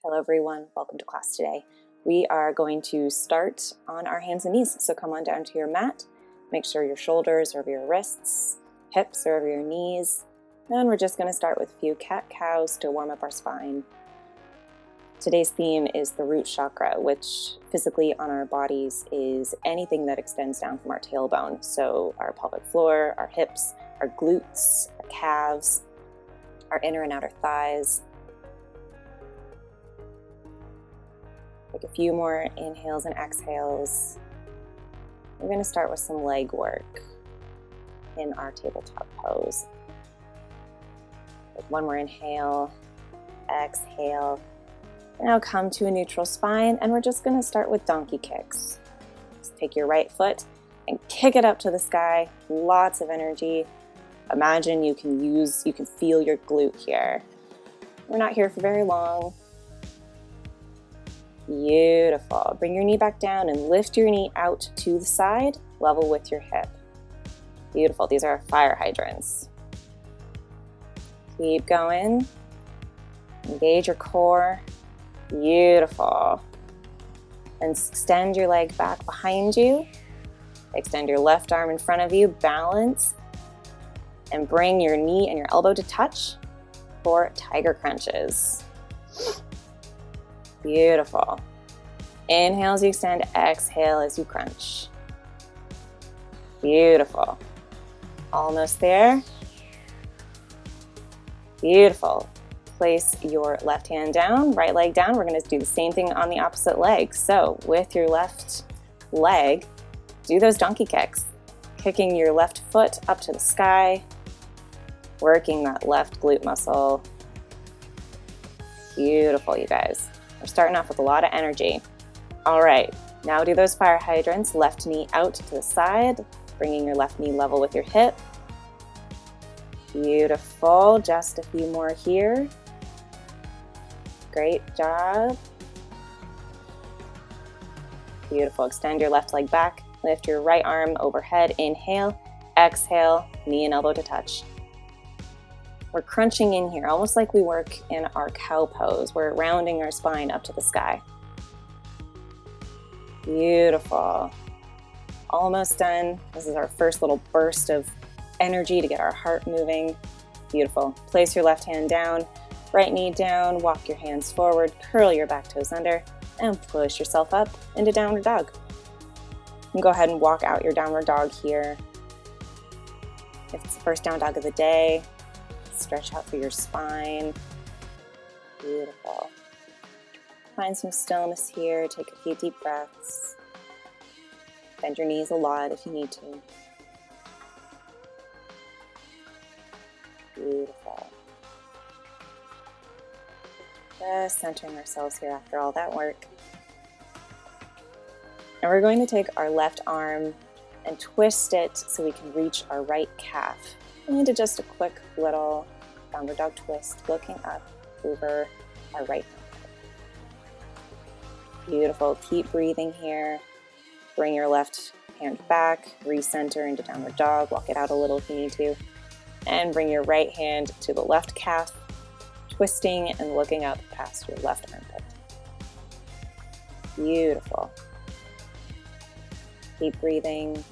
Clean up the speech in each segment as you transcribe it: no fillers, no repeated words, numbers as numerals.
Hello everyone, welcome to class today. We are going to start on our hands and knees. So come on down to your mat. Make sure your shoulders are over your wrists, hips are over your knees. And we're just going to start with a few cat-cows to warm up our spine. Today's theme is the root chakra, which physically on our bodies is anything that extends down from our tailbone. So our pelvic floor, our hips, our glutes, our calves, our inner and outer thighs. Take a few more inhales and exhales. We're going to start with some leg work in our tabletop pose. Take one more inhale, exhale. Now come to a neutral spine, and we're just going to start with donkey kicks. Just take your right foot and kick it up to the sky. Lots of energy. Imagine you can feel your glute here. We're not here for very long. Beautiful. Bring your knee back down and lift your knee out to the side, level with your hip. Beautiful. These are fire hydrants. Keep going. Engage your core. Beautiful. And extend your leg back behind you. Extend your left arm in front of you. Balance. And bring your knee and your elbow to touch for tiger crunches. Beautiful. Inhale as you extend, exhale as you crunch. Beautiful. Almost there. Beautiful. Place your left hand down, right leg down. We're going to do the same thing on the opposite leg. So with your left leg, do those donkey kicks. Kicking your left foot up to the sky, working that left glute muscle. Beautiful, you guys. We're starting off with a lot of energy. All right, now do those fire hydrants. Left knee out to the side, bringing your left knee level with your hip. Beautiful. Just a few more here. Great job. Beautiful. Extend your left leg back. Lift your right arm overhead. Inhale, exhale, knee and elbow to touch. We're crunching in here, almost like we work in our cow pose. We're rounding our spine up to the sky. Beautiful. Almost done. This is our first little burst of energy to get our heart moving. Beautiful. Place your left hand down, right knee down, walk your hands forward, curl your back toes under, and push yourself up into downward dog. You can go ahead and walk out your downward dog here. If it's the first down dog of the day, stretch out through your spine. Beautiful. Find some stillness here. Take a few deep breaths. Bend your knees a lot if you need to. Beautiful. Just centering ourselves here after all that work. And we're going to take our left arm and twist it so we can reach our right calf. Into just a quick little downward dog twist, looking up over our right arm. Beautiful. Keep breathing here. Bring your left hand back, recenter into downward dog. Walk it out a little if you need to. And bring your right hand to the left calf, twisting and looking up past your left armpit. Beautiful. Keep breathing.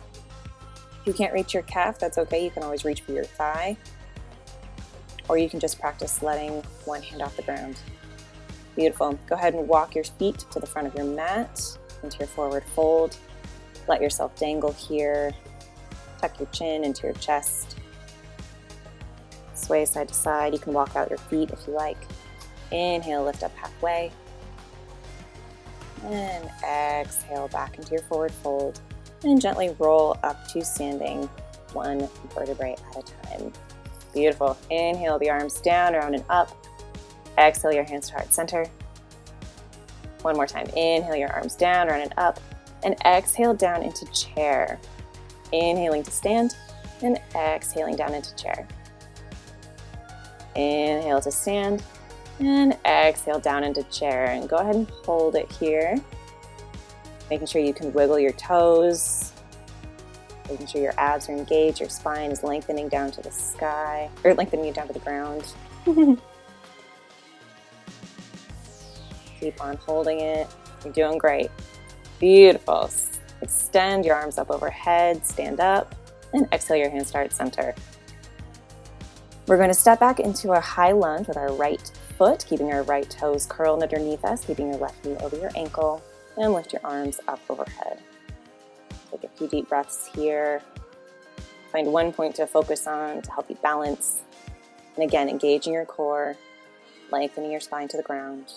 If you can't reach your calf, that's okay. You can always reach for your thigh. Or you can just practice letting one hand off the ground. Beautiful. Go ahead and walk your feet to the front of your mat into your forward fold. Let yourself dangle here. Tuck your chin into your chest. Sway side to side. You can walk out your feet if you like. Inhale, lift up halfway. And exhale back into your forward fold. And gently roll up to standing, one vertebrae at a time. Beautiful. Inhale the arms down, around and up. Exhale your hands to heart center. One more time. Inhale your arms down, around and up. And exhale down into chair. Inhaling to stand and exhaling down into chair. Inhale to stand and exhale down into chair. And go ahead and hold it here. Making sure you can wiggle your toes, making sure your abs are engaged, your spine is lengthening down to the sky, or lengthening down to the ground. Keep on holding it. You're doing great. Beautiful. Extend your arms up overhead, stand up, and exhale your hands to heart center. We're going to step back into a high lunge with our right foot, keeping our right toes curled underneath us, keeping your left knee over your ankle, and lift your arms up overhead. Take a few deep breaths here. Find one point to focus on to help you balance. And again, engaging your core, lengthening your spine to the ground.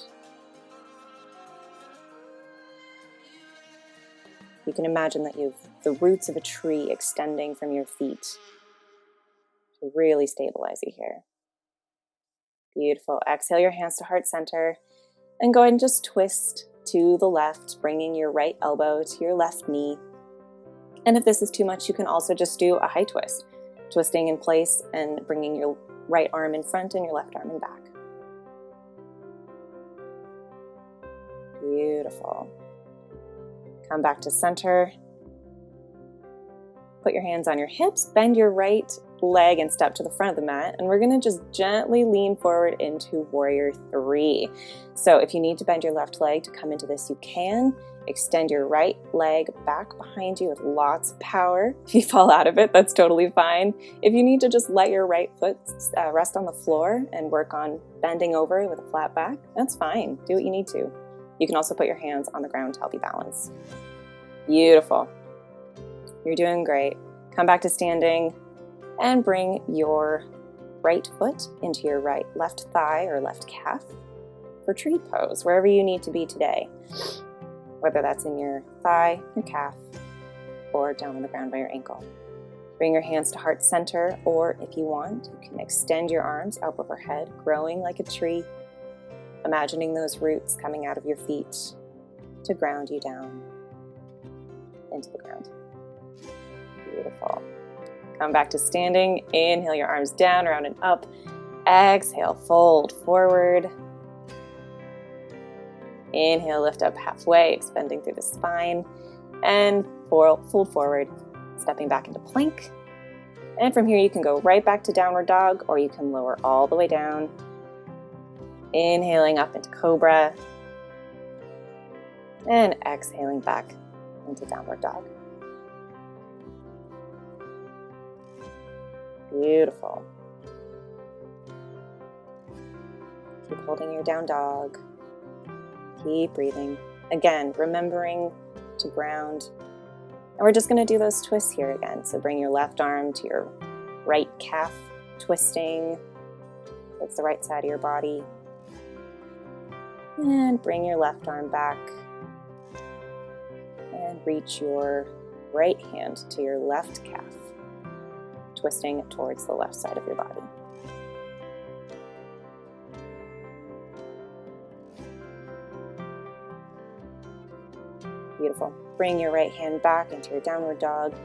You can imagine that you have the roots of a tree extending from your feet to really stabilize you here. Beautiful. Exhale your hands to heart center and go ahead and just twist to the left, bringing your right elbow to your left knee. And if this is too much, you can also just do a high twist, twisting in place and bringing your right arm in front and your left arm in back. Beautiful. Come back to center. Put your hands on your hips, bend your right leg and step to the front of the mat. And we're going to just gently lean forward into Warrior 3. So if you need to bend your left leg to come into this, you can. Extend your right leg back behind you with lots of power. If you fall out of it, that's totally fine. If you need to just let your right foot rest on the floor and work on bending over with a flat back, that's fine. Do what you need to. You can also put your hands on the ground to help you balance. Beautiful. You're doing great. Come back to standing and bring your right foot into your left thigh or left calf for tree pose, wherever you need to be today. Whether that's in your thigh, your calf, or down on the ground by your ankle. Bring your hands to heart center, or if you want, you can extend your arms up overhead, growing like a tree, imagining those roots coming out of your feet to ground you down into the ground. Beautiful. Come back to standing. Inhale your arms down, round and up. Exhale, fold forward. Inhale, lift up halfway, expanding through the spine. And fold forward, stepping back into plank. And from here, you can go right back to downward dog, or you can lower all the way down. Inhaling up into cobra. And exhaling back into downward dog. Beautiful. Keep holding your down dog. Keep breathing. Again, remembering to ground. And we're just going to do those twists here again. So bring your left arm to your right calf, twisting. It's the right side of your body. And bring your left arm back. And reach your right hand to your left calf, twisting towards the left side of your body. Beautiful. Bring your right hand back into your downward dog,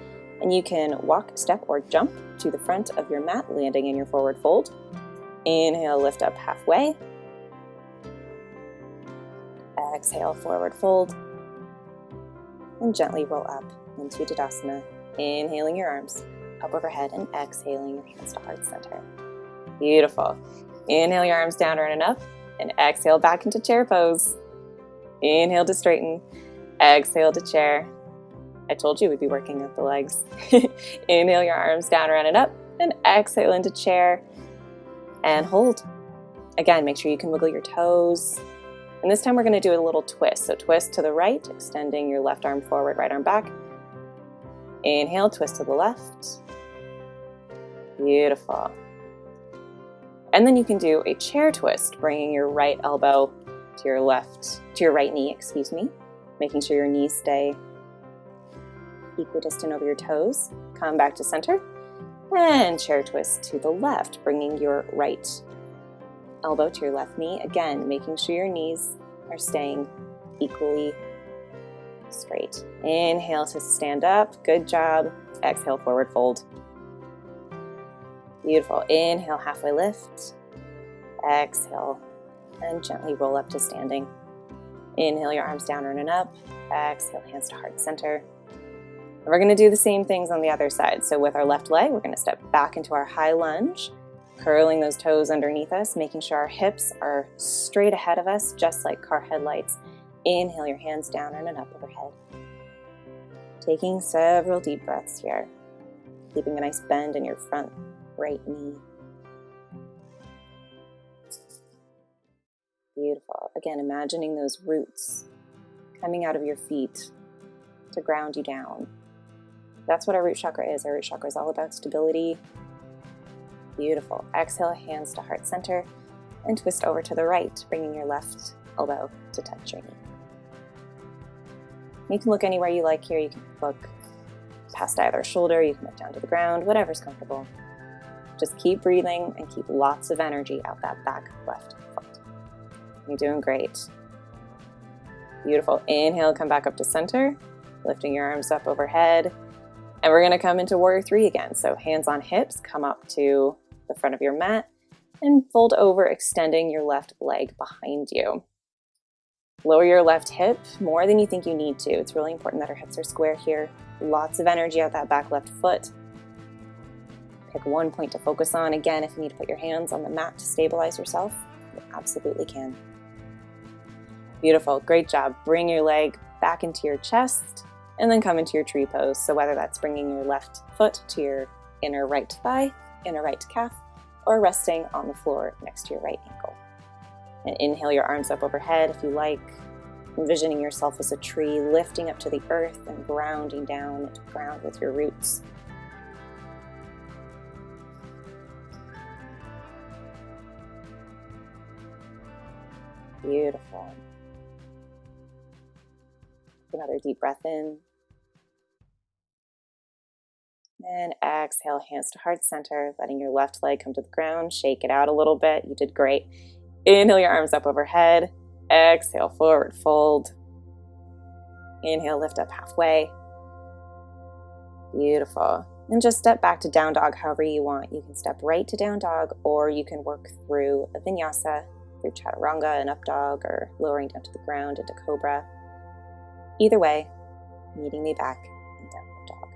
and you can walk, step, or jump to the front of your mat, landing in your forward fold. Inhale, lift up halfway. Exhale, forward fold. And gently roll up into Tadasana, inhaling your arms up overhead and exhaling your hands to heart center. Beautiful. Inhale your arms down, round and up, and exhale back into chair pose. Inhale to straighten, exhale to chair. I told you we'd be working out the legs. Inhale your arms down, round and up, and exhale into chair, and hold. Again, make sure you can wiggle your toes. And this time we're going to do a little twist. So twist to the right, extending your left arm forward, right arm back. Inhale, twist to the left. Beautiful. And then you can do a chair twist, bringing your right elbow to your right knee, making sure your knees stay equidistant over your toes. Come back to center and chair twist to the left, bringing your right elbow to your left knee. Again, making sure your knees are staying equally straight. Inhale to stand up. Good job. Exhale, forward fold. Beautiful. Inhale, halfway lift. Exhale, and gently roll up to standing. Inhale your arms down, round and up. Exhale, hands to heart center. And we're going to do the same things on the other side. So with our left leg, we're going to step back into our high lunge, Curling those toes underneath us, making sure our hips are straight ahead of us, just like car headlights. Inhale your hands down and up overhead. Taking several deep breaths here. Keeping a nice bend in your front right knee. Beautiful. Again, imagining those roots coming out of your feet to ground you down. That's what our root chakra is. Our root chakra is all about stability. Beautiful. Exhale, hands to heart center, and twist over to the right, bringing your left elbow to touch your knee. You can look anywhere you like here. You can look past either shoulder. You can look down to the ground, whatever's comfortable. Just keep breathing and keep lots of energy out that back left foot. You're doing great. Beautiful. Inhale, come back up to center, lifting your arms up overhead. And we're going to come into warrior three again. So hands on hips, come up to the front of your mat and fold over, extending your left leg behind you. Lower your left hip more than you think you need to. It's really important that our hips are square here. Lots of energy out that back left foot. Pick one point to focus on. Again, if you need to put your hands on the mat to stabilize yourself, you absolutely can. Beautiful. Great job. Bring your leg back into your chest and then come into your tree pose. So whether that's bringing your left foot to your inner right thigh, inner right calf, or resting on the floor next to your right ankle. And inhale your arms up overhead if you like, envisioning yourself as a tree lifting up to the earth and grounding down into the ground with your roots. Beautiful. Another deep breath in. And exhale, hands to heart center, letting your left leg come to the ground. Shake it out a little bit. You did great. Inhale your arms up overhead. Exhale, forward fold. Inhale, lift up halfway. Beautiful. And just step back to down dog however you want. You can step right to down dog, or you can work through a vinyasa, through chaturanga and up dog, or lowering down to the ground into cobra. Either way, meeting me back in downward dog.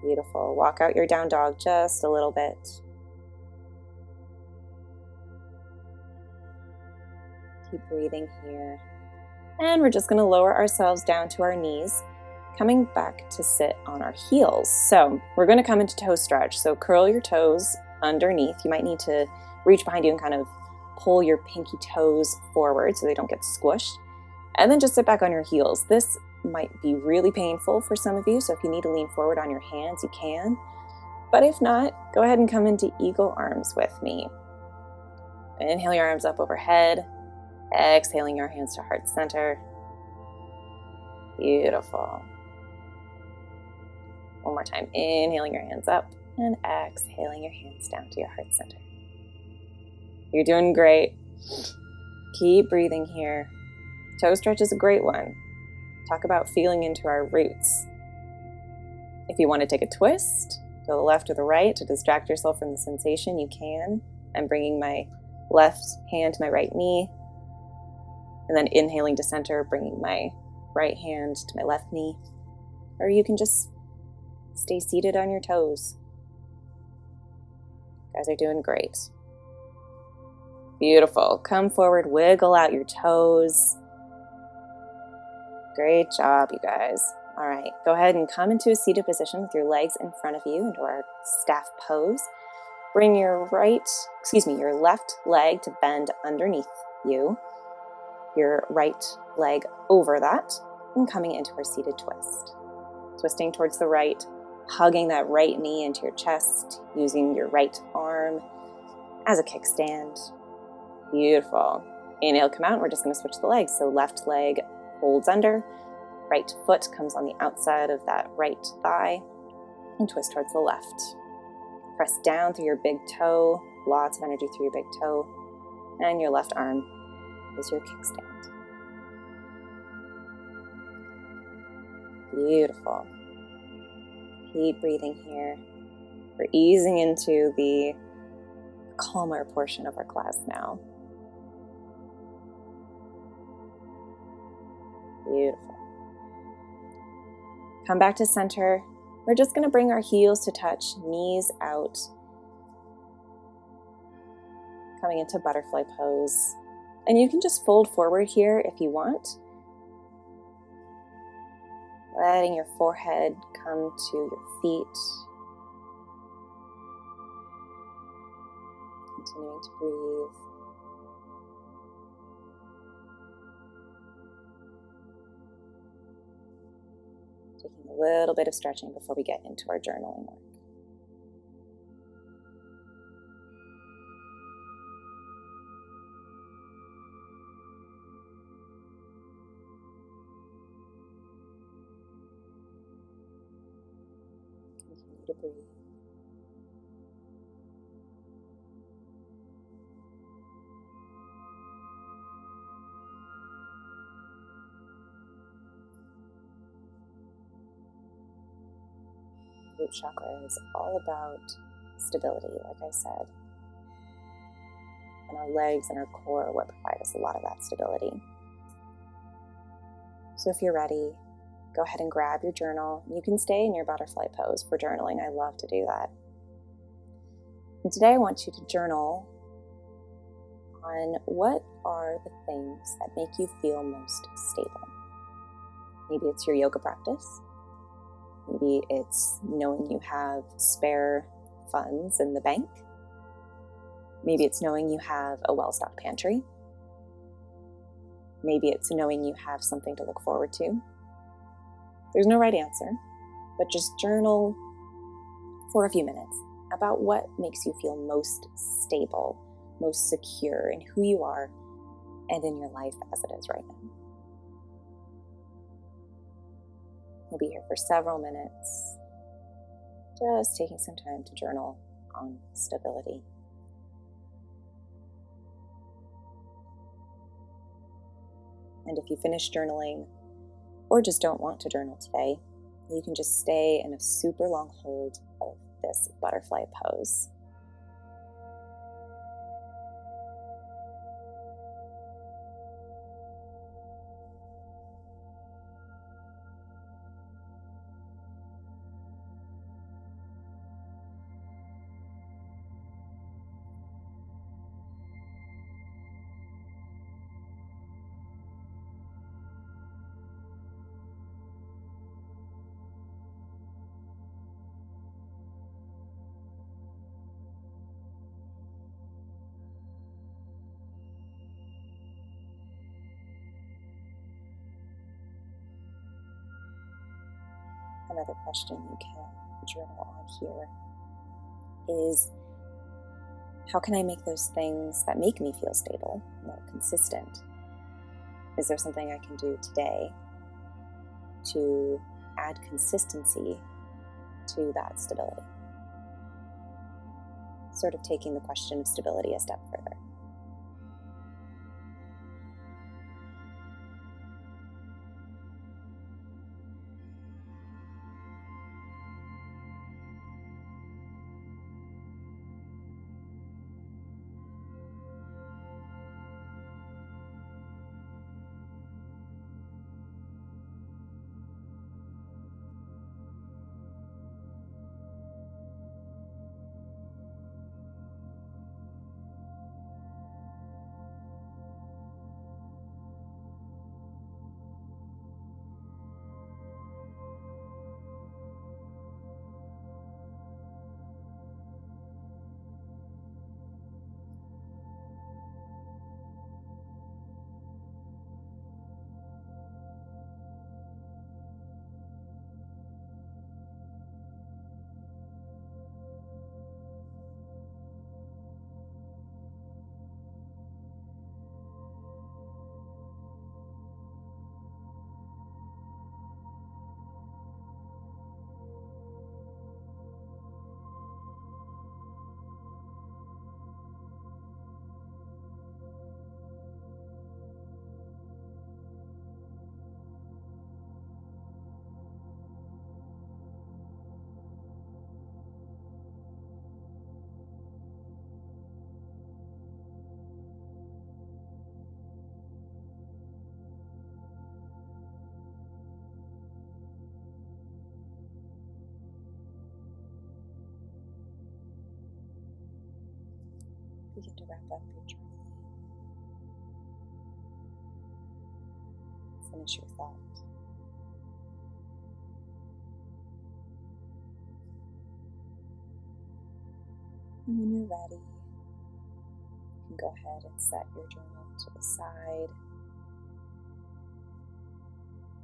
Beautiful. Walk out your down dog just a little bit. Keep breathing here. And we're just going to lower ourselves down to our knees, coming back to sit on our heels. So we're going to come into toe stretch. So curl your toes underneath. You might need to reach behind you and kind of pull your pinky toes forward so they don't get squished. And then just sit back on your heels. This might be really painful for some of you, so if you need to lean forward on your hands, you can. But if not, go ahead and come into eagle arms with me. Inhale your arms up overhead. Exhaling your hands to heart center. Beautiful. One more time. Inhaling your hands up and exhaling your hands down to your heart center. You're doing great. Keep breathing here. Toe stretch is a great one. Talk about feeling into our roots. If you want to take a twist, go the left or the right to distract yourself from the sensation, you can. I'm bringing my left hand to my right knee, and then inhaling to center, bringing my right hand to my left knee. Or you can just stay seated on your toes. You guys are doing great. Beautiful. Come forward, wiggle out your toes. Great job, you guys. All right, go ahead and come into a seated position with your legs in front of you into our staff pose. Bring your left leg to bend underneath you. Your right leg over that, and coming into our seated twist. Twisting towards the right, hugging that right knee into your chest, using your right arm as a kickstand. Beautiful. Inhale, come out, and we're just going to switch the legs. So left leg holds under, right foot comes on the outside of that right thigh, and twist towards the left. Press down through your big toe, lots of energy through your big toe, and your left arm is your kickstand. Beautiful. Keep breathing here. We're easing into the calmer portion of our class now. Beautiful. Come back to center. We're just going to bring our heels to touch, knees out. coming into butterfly pose. And you can just fold forward here if you want. Letting your forehead come to your feet. Continuing to breathe. Taking a little bit of stretching before we get into our journaling work. Continue to breathe. Root chakra is all about stability, like I said. And our legs and our core are what provide us a lot of that stability. So if you're ready, go ahead and grab your journal. You can stay in your butterfly pose for journaling. I love to do that. And today I want you to journal on what are the things that make you feel most stable. Maybe it's your yoga practice. Maybe it's knowing you have spare funds in the bank. Maybe it's knowing you have a well-stocked pantry. Maybe it's knowing you have something to look forward to. There's no right answer, but just journal for a few minutes about what makes you feel most stable, most secure in who you are and in your life as it is right now. We'll be here for several minutes, just taking some time to journal on stability. And if you finish journaling or just don't want to journal today, you can just stay in a super long hold of this butterfly pose. Another question you can journal on here is, how can I make those things that make me feel stable more consistent? Is there something I can do today to add consistency to that stability? Sort of taking the question of stability a step further. begin to wrap up your journaling. Finish your thought. And when you're ready, you can go ahead and set your journal to the side.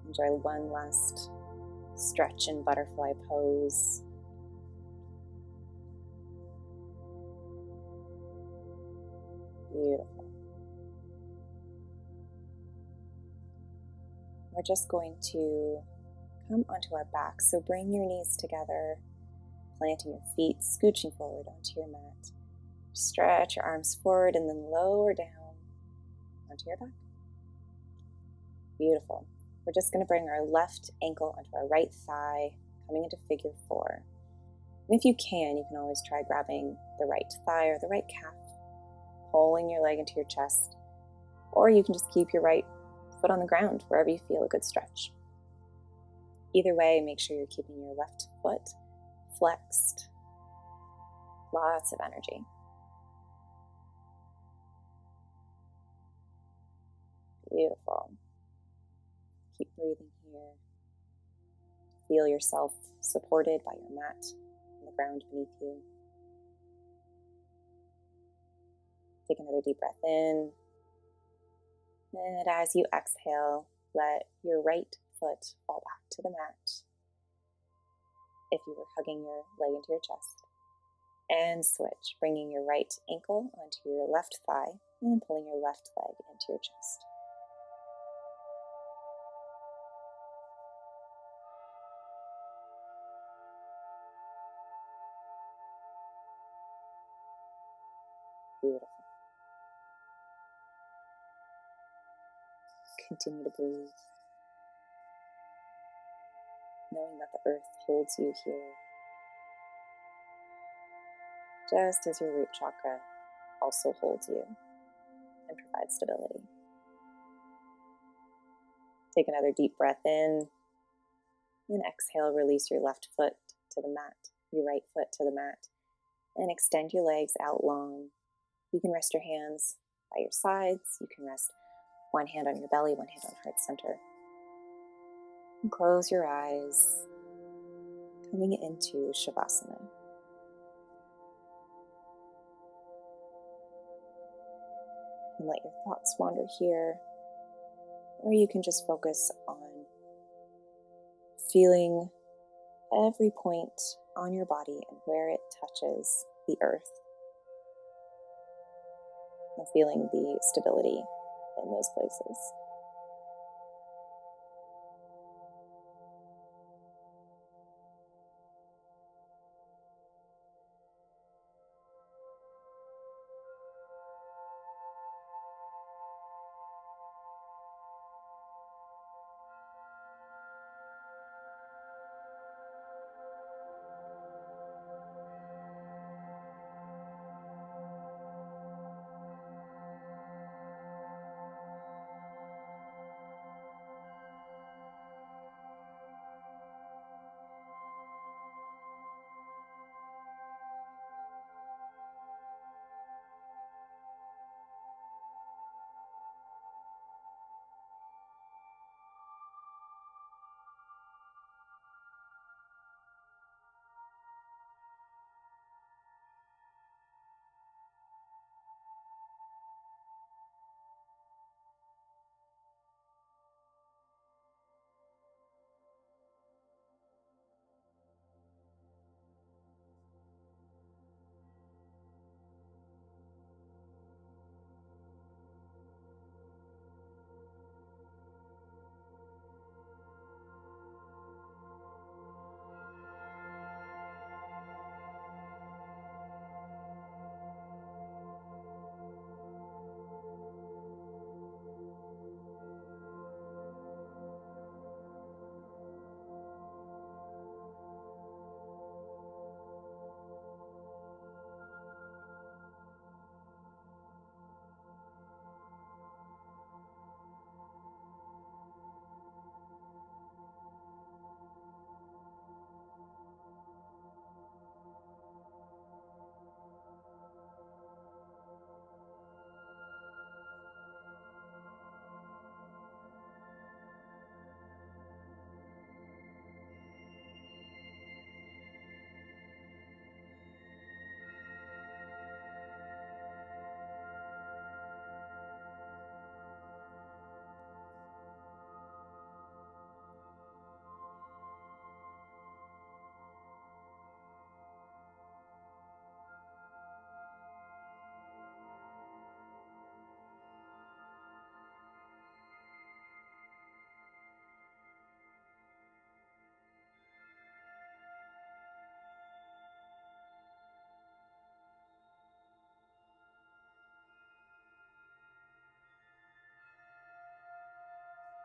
Enjoy one last stretch and butterfly pose. Beautiful. We're just going to come onto our back. So bring your knees together, planting your feet, scooching forward onto your mat. Stretch your arms forward and then lower down onto your back. Beautiful. We're just going to bring our left ankle onto our right thigh, coming into figure 4. And if you can always try grabbing the right thigh or the right calf, pulling your leg into your chest, or you can just keep your right foot on the ground wherever you feel a good stretch. Either way, make sure you're keeping your left foot flexed. Lots of energy. Beautiful. Keep breathing here. Feel yourself supported by your mat and the ground beneath you. Take another deep breath in. And as you exhale, let your right foot fall back to the mat. If you were hugging your leg into your chest. And switch, bringing your right ankle onto your left thigh and then pulling your left leg into your chest. Beautiful. Continue to breathe, knowing that the earth holds you here, just as your root chakra also holds you and provides stability. Take another deep breath in, then exhale, release your left foot to the mat, your right foot to the mat, and extend your legs out long. You can rest your hands by your sides. You can rest one hand on your belly, one hand on heart center. And close your eyes, coming into Shavasana. And let your thoughts wander here, or you can just focus on feeling every point on your body and where it touches the earth, and feeling the stability in those places.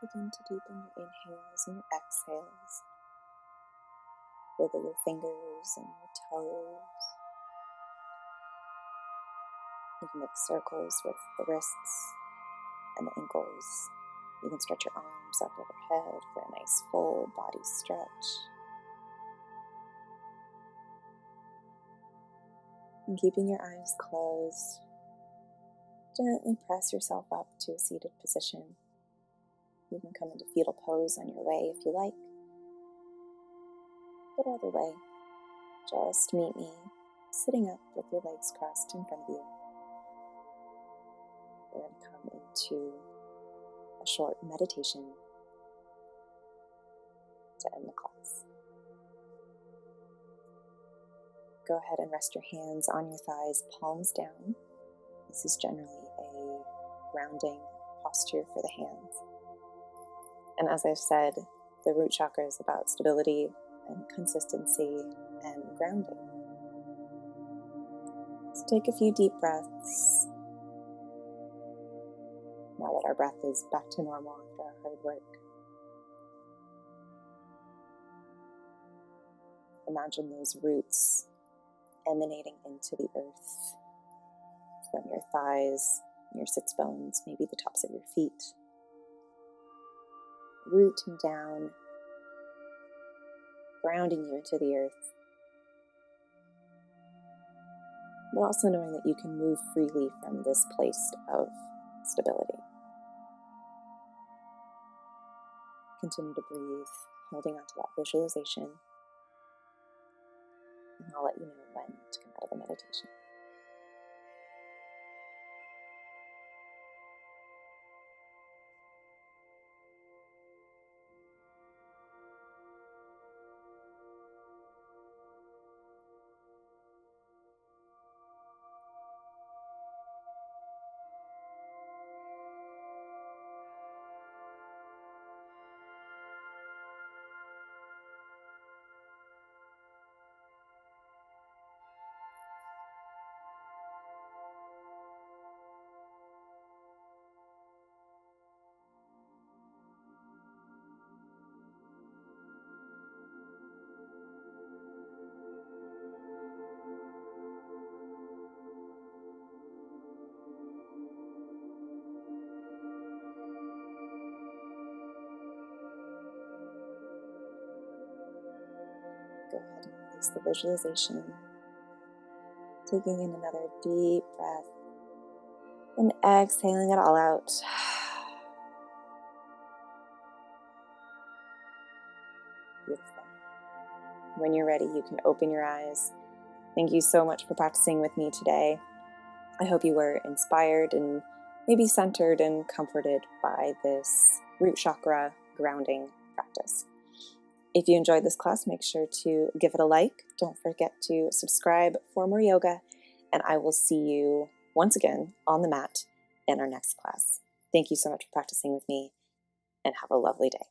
begin to deepen your inhales and your exhales. Wiggle your fingers and your toes. You can make circles with the wrists and the ankles. You can stretch your arms up overhead for a nice full body stretch. And keeping your eyes closed, gently press yourself up to a seated position. You can come into fetal pose on your way if you like. But either way, just meet me sitting up with your legs crossed in front of you. We're going to come into a short meditation to end the class. Go ahead and rest your hands on your thighs, palms down. This is generally a grounding posture for the hands. And as I've said, the root chakra is about stability and consistency and grounding. So take a few deep breaths. Now that our breath is back to normal after our hard work. Imagine those roots emanating into the earth from your thighs, your sits bones, maybe the tops of your feet. Rooting down, grounding you into the earth, but also knowing that you can move freely from this place of stability. Continue to breathe, holding on to that visualization, and I'll let you know when to come out of the meditation. Go ahead and release the visualization. Taking in another deep breath and exhaling it all out. Beautiful. When you're ready, you can open your eyes. Thank you so much for practicing with me today. I hope you were inspired and maybe centered and comforted by this root chakra grounding practice. If you enjoyed this class, make sure to give it a like. Don't forget to subscribe for more yoga, and I will see you once again on the mat in our next class. Thank you so much for practicing with me, and have a lovely day.